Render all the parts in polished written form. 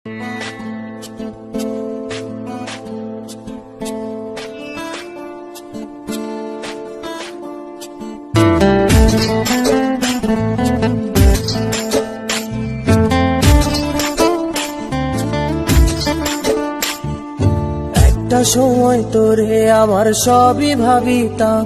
একটা সময় তোরে আমার সবই ভাবিতাম,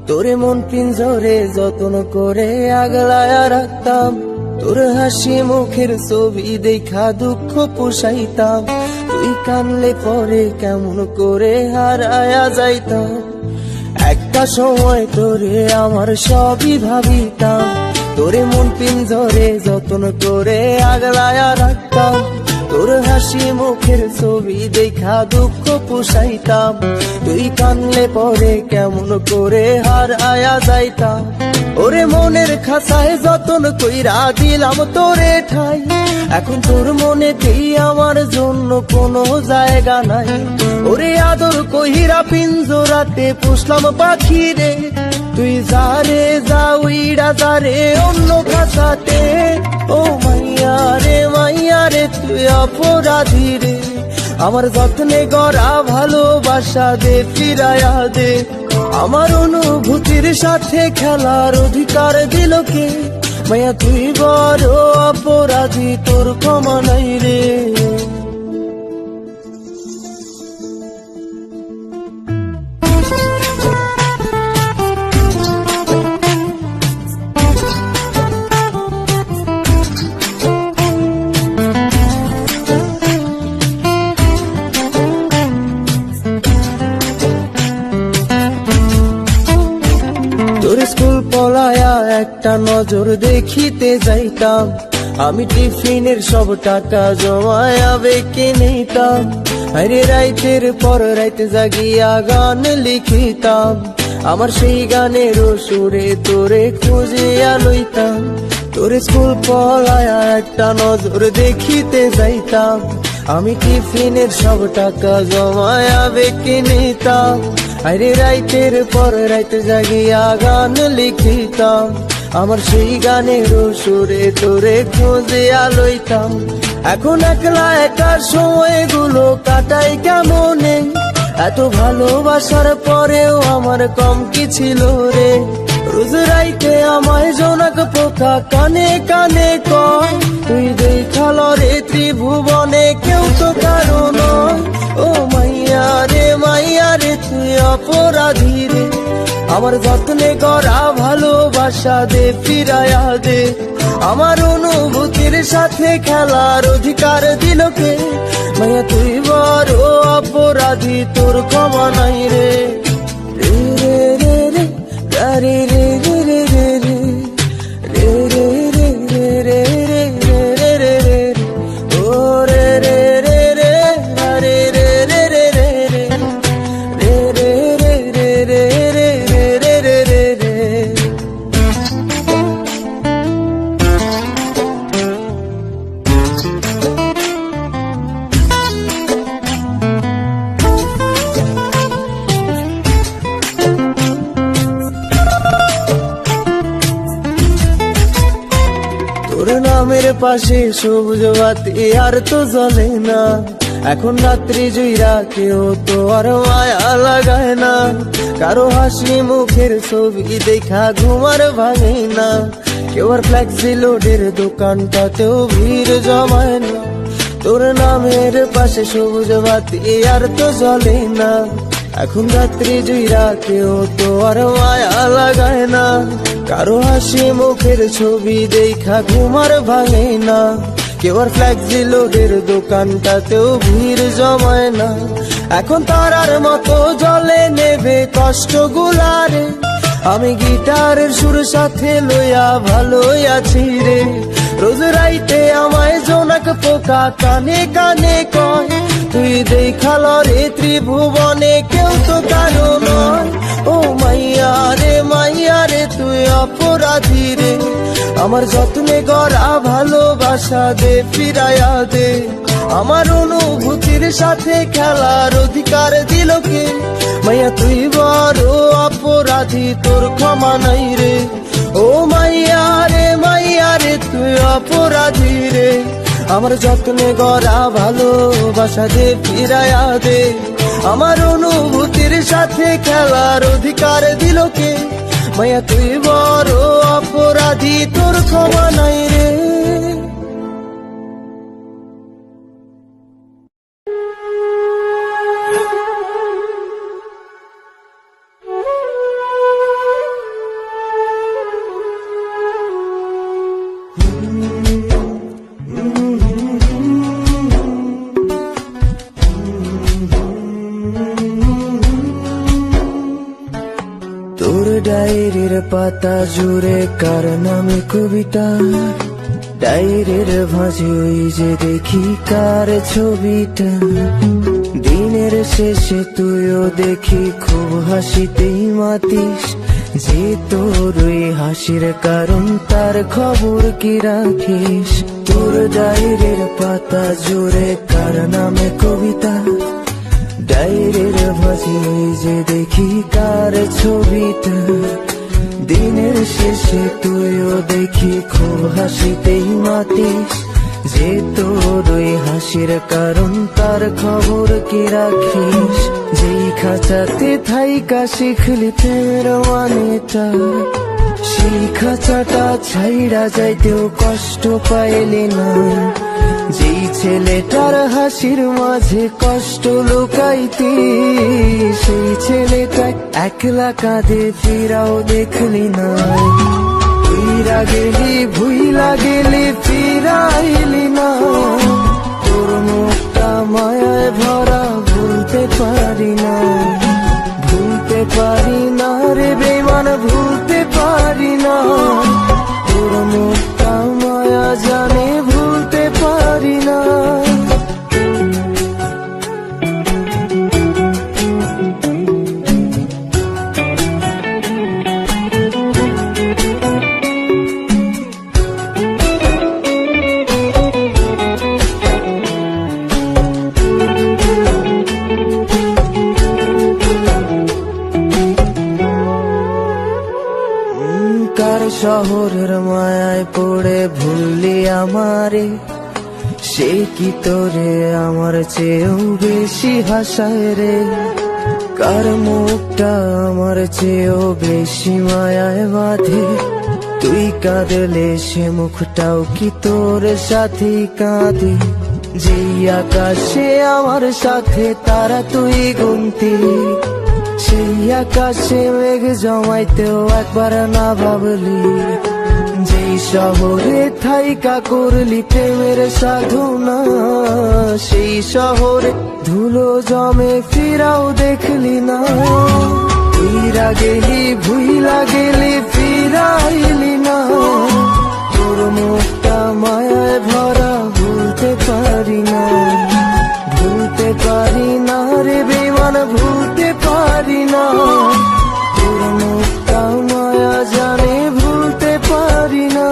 তোরে মন পিঞ্জরে যত্ন করে আগলায়া রাখতাম। তোর হাসি মুখের ছবি দেখা দুঃখ পোষাইতাম, তুই কানলে পরে কেমন করে হারায়া যাইতাম। একটা সময় তোরে আমার সবই ভাবিতাম, তোরে মন পিঞ্জরে যত্ন করে আগলায়া রাখতাম। তোর হাসি মুখের ছবি দেখা দুঃখ পোষাইতাম, তুই কানলে পরে কেমন করে হারায়া যাইতাম। ওরে মনের খাঁচায় যতন কইরা দিলাম তোরে ঠাই, এখন তোর মনেতেই আমার জন্য কোনো জায়গা নাই। ওরে আদর কইরা পিঞ্জরাতে পুষলাম পাখি রে, তুই যারে যা উইড়া যারে অন্য খাঁচাতে। ও মাইয়া রে তুই অপরাধী রে, আমার যত্নে গড়া ভালোবাসা দে ফিরায়া দে। আমার অনুভূতির সাথে খেলার অধিকার দিল কে? মাইয়া তুই বড় অপরাধী, তোর ক্ষমা নাই রে। তোর স্কুল পলায়া একটা নজর দেখিতে যাইতাম, আমি টিফিনের সব টাকা জমায়া বেঁকে নিতাম। আরে রাইতের পর রাইতে জাগিয়া গান লিখিতাম, আমার সেই গানের সুরে তোরে খুঁজিয়া লইতাম। তোর স্কুল পলায়া একটা নজর দেখিতে যাইতাম, আমি টিফিনের সব টাকা জমায়া বেঁকে নিতাম। আরে রাইতের পর রাইতে জাগিয়া গান লিখিতাম, আমার সেই গানের সুরে তোরে খুঁজিয়া লইতাম। এখন একলা একা সময়গুলো কাটাই কেমনে, এত ভালোবাসার পরেও আমার কম কি ছিল রে। রোজ রাইতে আমায় জোনাক পোকা কানে কানে কয়, তুই দেখাল রে ত্রিভুবনে কেউ তো কারো নয়। ও মাইয়া রে তুই অপরাধী রে, আমার যত্নে গড়া ভালোবাসা দে ফিরায়া দে। আমার অনুভূতির সাথে খেলার অধিকার দিল কে? মাইয়া তুই বড় অপরাধী, তোর ক্ষমা নাই রে। রে রে রে রে রে রে রে রে রে রে রে রে রে রে রে রে রে রে ও রে রে রে রে রে রে রে রে রে রে রে রে রে রে রে রে। তোর নামের পাশে সবুজ বাতি আর তো জ্বলে না, এখন রাত্রি জুইরা কেউ তো আর মায়া লাগায় না। কারো হাসি মুখের ছবি দেখা ঘুমার ভাঙে না, কেউ আর ফ্লেক্সি লোডের দোকানটাতেও ভিড় জমায় না। তোর নামের পাশে সবুজ বাতি আর তো জ্বলে না, এখন রাত্রি জুইরা কেউ তো আর মায়া লাগায় না। কারো হাসি মুখের ছবি দেখা ঘুমার ভাঙে না, কেউ আর ফ্লেক্সি লোডের দোকানটাতেও ভিড় জমায় না। এখন তারার মতো জলে নেবে কষ্ট গুলারে, আমি গিটারের সুর সাথে লইয়া ভালোই আছি রে। রোজ রাইতে আমায় জোনাক পোকা কানে কানে কয়, তুই দেখাল রে ত্রিভুবনে কেউ তো কারো নয়। ও মাইয়া রে তুই অপরাধী রে, আমার যত্নে গড়া ভালোবাসা দে ফিরায়া দে। আমার অনুভূতির সাথে খেলার অধিকার দিল কে? মাইয়া তুই বড় অপরাধী, তোর ক্ষমা নাই রে। ও মাইয়া রে তুই অপরাধী রে, আমার যত্নে গড়া ভালোবাসা যে ফিরায়া দে, আমার অনুভূতির সাথে খেলার অধিকার দিল কে? মায়া তুই বড় অপরাধী, তোর ক্ষমা নাই রে। তোর ডায়েরির পাতা জুড়ে কার নামে কবিতা, ডায়েরির ভাঁজে ওই যে দেখি কার ছবিটা। দিনের শেষে তুইও দেখি খুব হাসিতেই মাতিস, যে তোর ওই হাসির কারণ তার খবর কি রাখিস? তোর ডায়েরির পাতা জুড়ে কার নামে কবিতা, ডায়েরির ভাঁজে ওই যে দেখি কার ছবিটা। দিনের শেষে তুইও দেখি খুব হাসিতেই মাতিস, যে তোর ওই হাসির কারণ তার খবর কি রাখিস? যেই খাঁচাতে থাইকা শিখলি প্রেমের মানেটা, সেই খাঁচাটা ছাইড়া যাইতেও কষ্ট পাইলি না। যেই ছেলেটার হাসির মাঝে কষ্ট লুকাইতি, সেই ছেলেটা একলা কাঁদে ফিরাও দেখলি না। ফিরা গেলি ভুইলা গেলি ফিরাইলি না, তোর মুখটা মায়ায় ভরা ভুলতে পারি না। ভুলতে পারি না রে বেমান, ভুলতে পারি না। তোর মুখটা মায়া জানে ভুলতে পারি না। কার শহরের মায়ায় পড়ে ভুললি আমারে, সে কি তোরে আমার চেয়েও বেশি হাসায় রে? কার মুখটা আমার চেয়েও বেশি মায়ায় বাঁধে, তুই কাঁদলে সে মুখটাও কি তোর সাথেই কাঁদে? যেই আকাশে আমার সাথে তারা তুই গুনতি, সেই আকাশে মেঘ জমাইতেও একবার না ভাবলি। যেই শহরে থাইকা করলি প্রেমের সাধনা, সেই শহরে ধুলো জমে ফিরাও দেখলি না। ফিরা গেলি ভুইলা গেলি ফিরাইলি না, তোর মুখটা মায়ায় ভরা ভুলতে পারি না। ভুলতে পারি না রে বেমান, ভুলতে পারি না। তোর মুখটা মায়া জানে ভুলতে পারি না।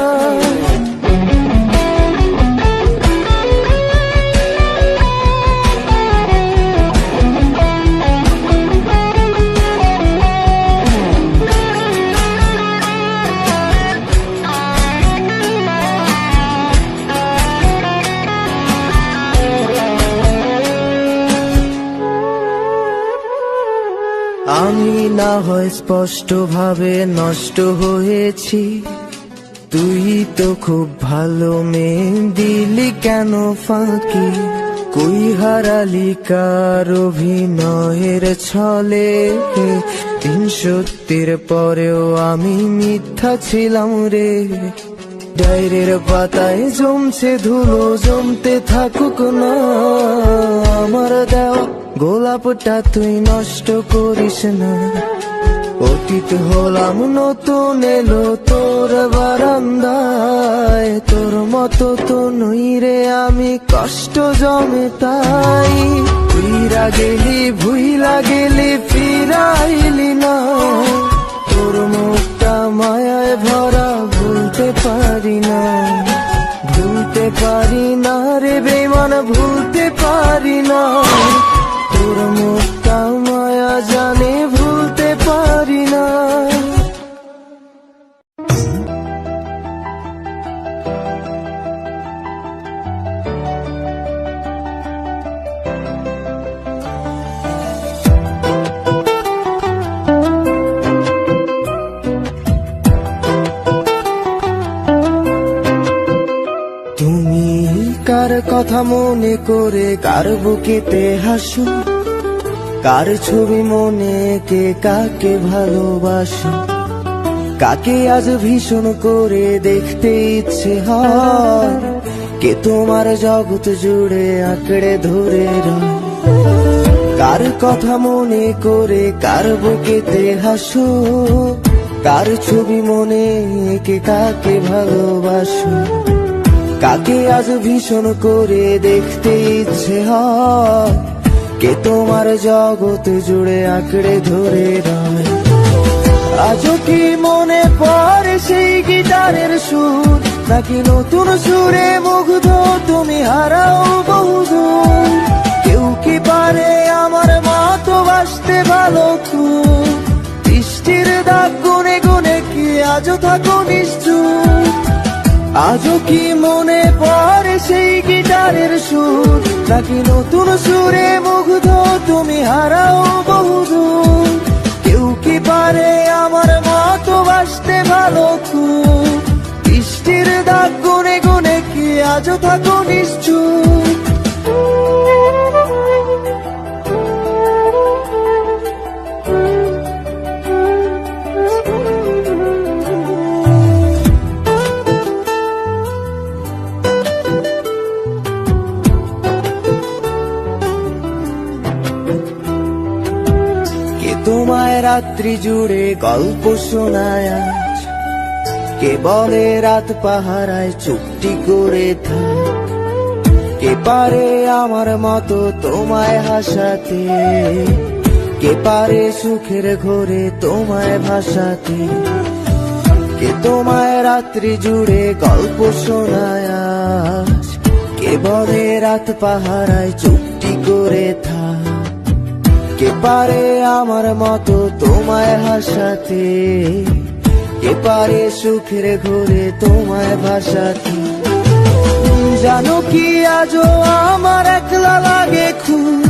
আমি না হয় স্পষ্ট ভাবে নষ্ট হয়েছি, তুই তো খুব ভালো মেয়ে, দিলি কেন ফাঁকি? কই হারালি কার অভিনয়ের ছলে? তিন সত্যির পরেও আমি মিথ্যা ছিলাম রে। ডায়েরির পাতায় জমছে ধুলো, জমতে থাকুক না। আমার দেওয়া গোলাপটা তুই নষ্ট করিস না। অতীত হলাম নতুন এলো তোর বারান্দায়, তোর মতো তো নই রে আমি, কষ্ট জমে তাই। ফিরা গেলি ভুইলা গেলি ফিরাইলি না, তোর মুখটা মায়ায় ভরা ভুলতে পারি না। ভুলতে পারি না রে বেমান, ভুলতে পারি না। তোর মুখটা মায়া জানে ভুলতে পারি না। কথা মনে করে কার বুকেতে হাসো, কার ছবি মনে কে কাকে ভালোবাসো, কাকে আজ ভীষণ করে দেখতে ইচ্ছে হয়, কে তোমার জগৎ জুড়ে আঁকড়ে ধরে রয়। কার কথা মনে করে কার বুকেতে হাসো, কার ছবি মনে কে কাকে ভালোবাসো, কাকে আজ ভীষণ করে দেখতে ইচ্ছে হয়, কে তোমার জগৎ জুড়ে আঁকড়ে ধরে রয়। আজও কি মনে পড়ে সেই গিটারের সুর, নাকি নতুন সুরে মুগ্ধ তুমি হারাও বহুদূর? কেউ কি পারে আমার মতো বাসতে ভালো খুব, বৃষ্টির দাগ গুনে গুনে কি আজও থাকো নিশ্চুপ? আজও কি মনে পড়ে সেই গিটারের সুর, নাকি নতুন সুরে মুগ্ধ তুমি হারাও বহুদূর? কেউ কি পারে আমার মতো বাসতে ভালো খুব, বৃষ্টির দাগ গুনে গুনে কি আজও থাকো নিশ্চুপ? তোমায় রাত্রি জুড়ে গল্প শোনায় আজ, কে বলে রাত পাহারায় চুপটি করে থাক, কে পারে আমার মতো তোমায় হাসাতে, কে পারে সুখের ঘোরে তোমায় ভাসাতে, কে তোমায় রাত্রি জুড়ে গল্প শোনায় আজ, কে বলে রাত পাহারায় চুপটি করে থাক, কে পারে আমার মতো তোমায় হাসাতে, কে পারে সুখের ঘোরে তোমায় ভাসাতে? জানো কি আজও আমার একলা লাগে খুব,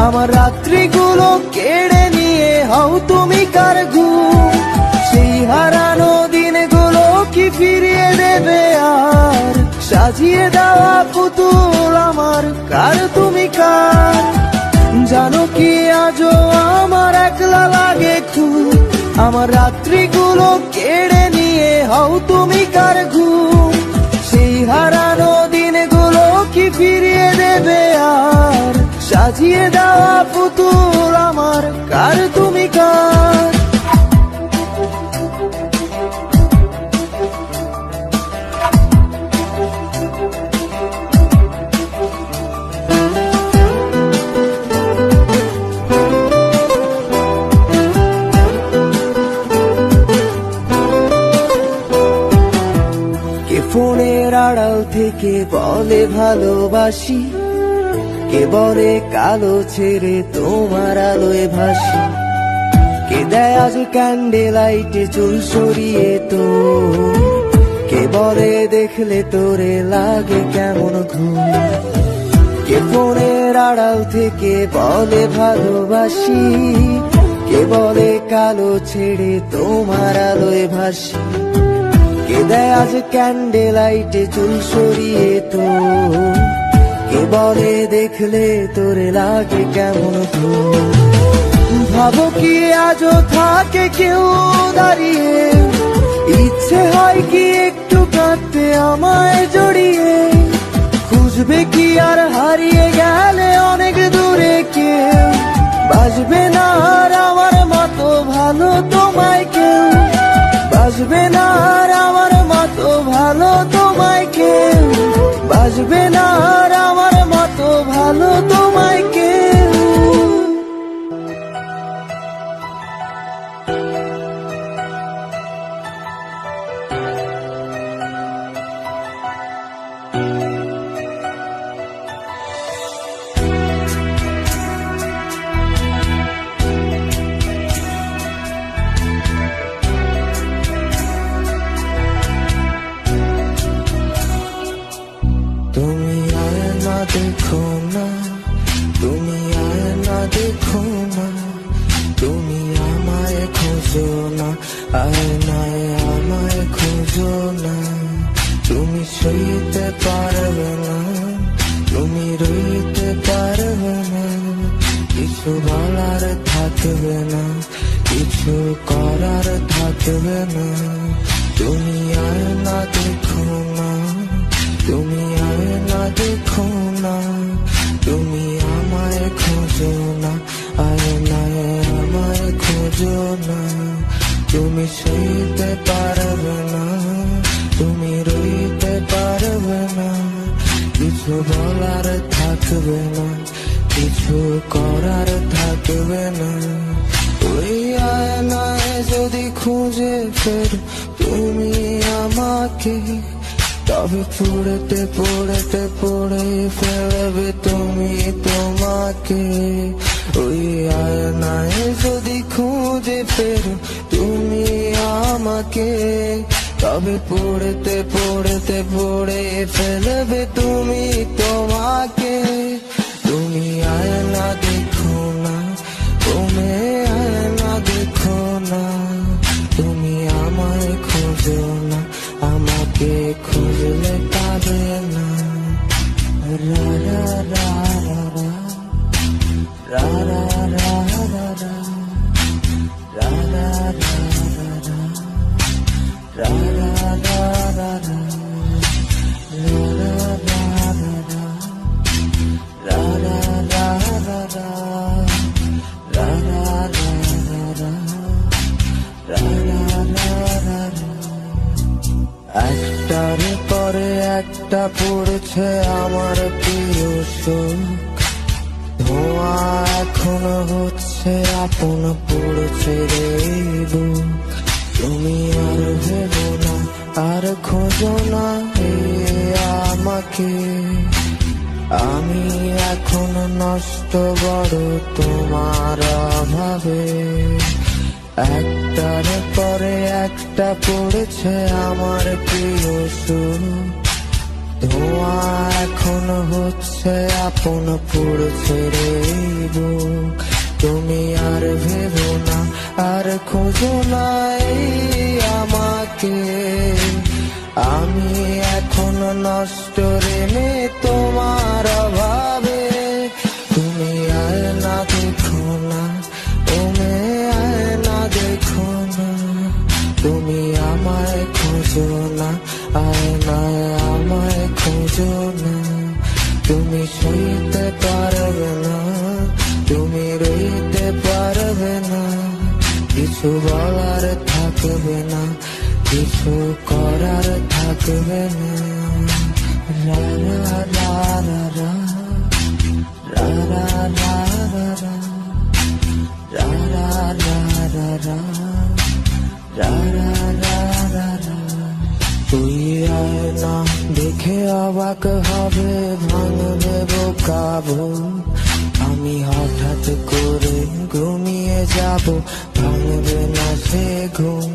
আমার রাত্রিগুলো কেড়ে নিয়ে হও তুমি কার ঘুম? সেই হারানো দিনগুলো কি ফিরিয়ে দেবে আর, সাজিয়ে দেওয়া পুতুল আমার কার তুমি কার? জানো কি আজও আমার একলা লাগে খুব, আমার রাত্রিগুলো কেড়ে নিয়ে হও তুমি কার ঘুম? সেই হারানো দিনগুলো কি ফিরিয়ে দেবে আর, সাজিয়ে দেওয়া পুতুল আমার কার তুমি কার? ফোনের আড়াল থেকে বলে ভালোবাসি, কে বলে কালো ছেড়ে তোমার আলোয় ভাসি, কে দেয় আজ ক্যান্ডেল লাইটে চুল সরিয়ে তো, কে বলে দেখলে তোরে লাগে কেমন ঘুম? কে ফোনের আড়াল থেকে বলে ভালোবাসি, কে বলে কালো ছেড়ে তোমার আলোয় ভাসি, কে দেয় আজ ক্যান্ডেল লাইটে চুল সরিয়ে তো, কে বলে দেখলে তোরে লাগে কেমন ঘুম? ভাবো কি আজও থাকে কেউ দাঁড়িয়ে, ইচ্ছে হয় কি একটু কাঁদতে আমায় জড়িয়ে, খুঁজবে কি আর হারিয়ে গেলে অনেক দূরে কেউ, বাসবে না আর আমার মতো ভালো তোমায় কেউ, বাসবে না আর আমার মতো ভালো তোমায় কেউ, বাসবে না আর আমার মতো ভালো তোমায় কেউ। তুমি আয়না দেখো না, তুমি আয়না দেখো না, তুমি আমায় খোঁজো না, আয়নায় আমায় খোঁজো না। তুমি সইতে পারবে না, তুমি কিছু বলার থাকবে না, কিছু করার থাকবে না। তুমি আয়না দেখো না, তুমি আয়না দেখো না, তুমি আমায় খোঁজো না, আয়নায় আমায় খোঁজো না। তুমি সইতে পারবে না, তুমি রইতে পারবে না, কিছু বলার থাকবে না, কিছু করার থাকবে না। ওই আয়নায় যদি খুঁজে ফের তুমি আমাকে, তবে পড়তে পড়তে পড়ে ফেলবে তুমি তোমাকে। ওই আয়নায় যদি খুঁজে ফের তুমি আমাকে, তবে পড়তে পড়তে পড়ে ফেলবে তুমি তোমাকে। তুমি আয়না দেখো না, তুমি আয়না দেখো না, তুমি আমায় খোঁজো না, আমাকে খুঁজলে পাবে না। রা রা রা রা রা রা রা রা রা রা রা রা রা রা রা রা রা। একটার পরে একটা পড়ছে আমার প্রিয় সুখ, ধোঁয়া এখন হচ্ছে আপন পড়ছে রে বুক। তুমি আর ভেবো না, আর খোঁজো না আমাকে, আমি এখন নষ্ট বড় তোমার অভাবে। একটার পরে একটা পড়েছে আমার প্রিয় সুর, ধোঁয়া এখন হচ্ছে আপন পড়ছে রে বুক। তুমি আর ভেবো না, আর খোঁজো না আমাকে, আমি এখন নষ্ট রে মে তোমার অভাবে। তুমি আয়না দেখো না, তুমি আয়না দেখো না, তুমি আমায় খোঁজো না, আয়নায় আমায় খোঁজো না। তুমি সইতে পারবে না, তুমি রইতে পারবে না, কিছু বলার থাকবে না, কিছু করার থাকবে না। রা রা রা রা রা রা রা রা রা রা রা রা রা রা রা। তুই আয়না দেখে অবাক হবে, ভাঙবে বোকাবো, আমি হঠাৎ করে ঘুমিয়ে যাব, ভাঙবে না সে ঘুম।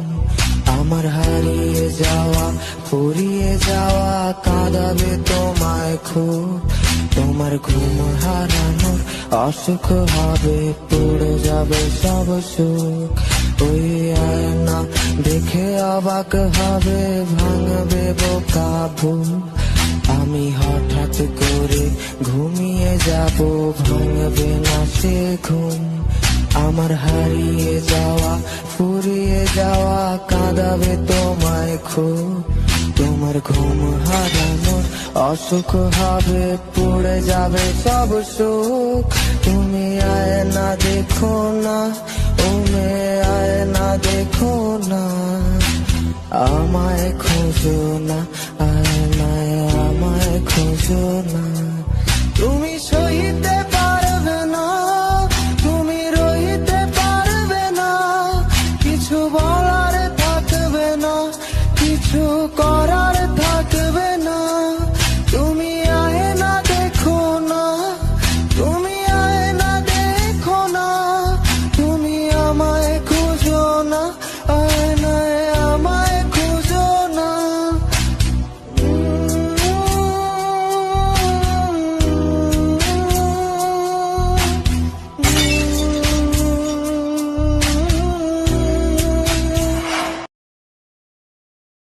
আমার হারিয়ে যাওয়া ফুরিয়ে যাওয়া কাঁদাবে তোমায় খুব, তোমার ঘুম হারানোর অসুখ হবে, পড়ে যাবে সব সুখ। ওই আয়না দেখে অবাক হবে, ভাঙবে বোকাবো, আমি হঠাৎ করে ঘুমিয়ে যাব, ভাঙবে না সে ঘুম। আমার হারিয়ে যাওয়া ফুরিয়ে যাওয়া কাঁদাবে তোমায় খুব, তোমার ঘুম হারানোর অসুখ হবে, পড়ে যাবে সব সুখ। তুমি আয়না দেখো না, তুমি আয়না দেখো না, আমায় খোঁজো না, আয়নায় আমায় খোঁজো না।